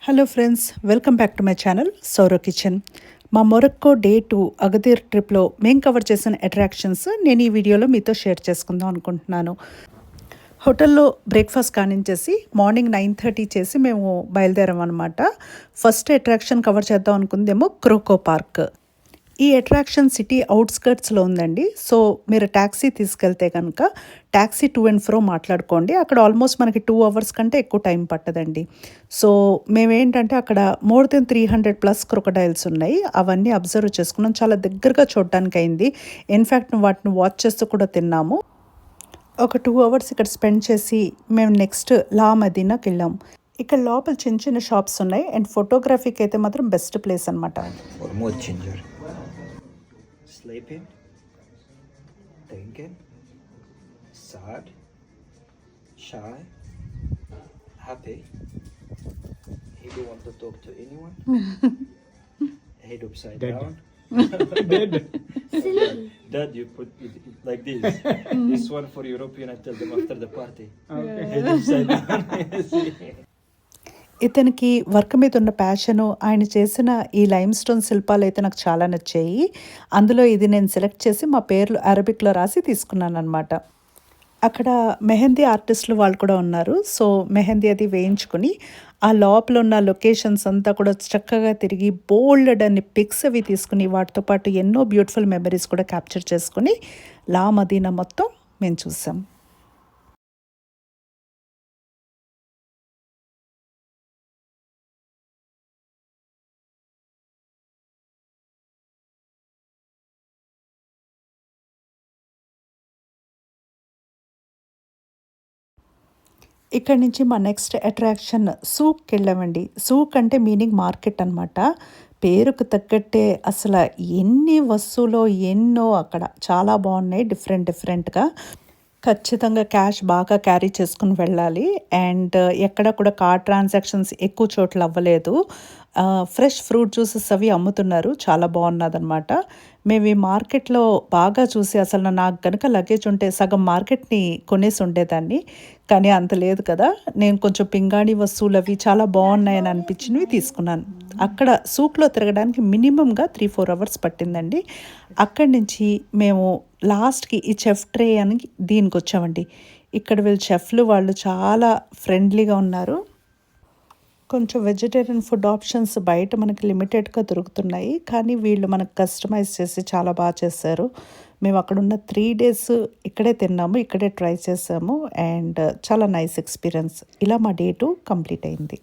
Hello friends, welcome back to my channel Sourav kitchen. మా Morocco day 2 అగదీర్ ట్రిప్లో మేము cover చేసిన అట్రాక్షన్స్ నేను ఈ వీడియోలో మీతో షేర్ చేసుకుందాం అనుకుంటున్నాను. హోటల్లో బ్రేక్ఫాస్ట్ కానించేసి మార్నింగ్ 9:30 చేసి మేము బయలుదేరాం అనమాట. ఫస్ట్ అట్రాక్షన్ కవర్ చేద్దాం అనుకుందేమో క్రోకో పార్క్. ఈ అట్రాక్షన్ సిటీ అవుట్స్కర్ట్స్లో ఉందండి. సో మీరు ట్యాక్సీ తీసుకెళ్తే కనుక ట్యాక్సీ టు అండ్ ఫ్రో మాట్లాడుకోండి. అక్కడ ఆల్మోస్ట్ మనకి 2 అవర్స్ కంటే ఎక్కువ టైం పట్టదండి. సో మేమేంటంటే అక్కడ మోర్ దెన్ 300+ క్రొకడైల్స్ ఉన్నాయి. అవన్నీ అబ్జర్వ్ చేసుకున్నాం. చాలా దగ్గరగా చూడడానికి అయింది. ఇన్ఫ్యాక్ట్ వాటిని వాచ్ చేస్తూ కూడా తిన్నాము. ఒక 2 అవర్స్ ఇక్కడ స్పెండ్ చేసి మేము నెక్స్ట్ లా మదీనాకి వెళ్ళాం. ఇక్కడ లోపల చిన్న చిన్న షాప్స్ ఉన్నాయి. అండ్ ఫోటోగ్రఫీకి అయితే మాత్రం బెస్ట్ ప్లేస్ అనమాట. Sleeping, thinking, sad, shy, happy. He don't want to talk to anyone. Head upside down. Dead. Dad, you put it like this. This one for European. I tell them after the party. Okay. Head upside down. See? ఇతనికి work మీద ఉన్న passion, ఆయన చేసిన ఈ lime stone శిల్పాలు అయితే నాకు చాలా నచ్చాయి. అందులో ఇది నేను సెలెక్ట్ చేసి మా పేర్లు అరబిక్లో రాసి తీసుకున్నాను అనమాట. అక్కడ మెహందీ ఆర్టిస్టులు వాళ్ళు కూడా ఉన్నారు. సో మెహందీ అది వేయించుకుని ఆ లోపల ఉన్న లొకేషన్స్ అంతా కూడా చక్కగా తిరిగి బోల్డ్ అన్ని పిక్స్ అవి తీసుకుని వాటితో పాటు ఎన్నో బ్యూటిఫుల్ మెమరీస్ కూడా క్యాప్చర్ చేసుకుని లా మదీనా మొత్తం మేము చూసాం. ఇక్కడ నుంచి మా నెక్స్ట్ అట్రాక్షన్ సూక్కి వెళ్ళామండి. సూక్ అంటే మీనింగ్ మార్కెట్ అనమాట. పేరుకు తగ్గట్టే అసలు ఎన్ని వస్తువులో ఎన్నో అక్కడ చాలా బాగున్నాయి డిఫరెంట్గా. ఖచ్చితంగా క్యాష్ బాగా క్యారీ చేసుకుని వెళ్ళాలి. అండ్ ఎక్కడ కూడా కార్డ్ ట్రాన్సాక్షన్స్ ఎక్కువ చోట్ల అవ్వలేదు. ఫ్రెష్ ఫ్రూట్ జ్యూసెస్ అవి అమ్ముతున్నారు. చాలా బాగున్నదనమాట. మేము ఈ మార్కెట్లో బాగా చూసి అసలు నాకు కనుక లగేజ్ ఉంటే సగం మార్కెట్ని కొనేసి ఉండేదాన్ని. కానీ అంత లేదు కదా. నేను కొంచెం పింగాణి వస్తువులు అవి చాలా బాగున్నాయని అనిపించినవి తీసుకున్నాను. అక్కడ సూక్లో తిరగడానికి మినిమంగా 3-4 అవర్స్ పట్టిందండి. అక్కడి నుంచి మేము లాస్ట్కి ఈ చెఫ్ ట్రే అని దీనికి వచ్చామండి. ఇక్కడ వీళ్ళు చెఫ్లు వాళ్ళు చాలా ఫ్రెండ్లీగా ఉన్నారు. కొంచెం వెజిటేరియన్ ఫుడ్ ఆప్షన్స్ బయట మనకి లిమిటెడ్గా దొరుకుతున్నాయి. కానీ వీళ్ళు మనకు కస్టమైజ్ చేసి చాలా బాగా చేశారు. మేము అక్కడున్న 3 days ఇక్కడే తిన్నాము, ఇక్కడే ట్రై చేసాము. అండ్ చాలా నైస్ ఎక్స్పీరియన్స్. ఇలా మా డే 2 కంప్లీట్ అయింది.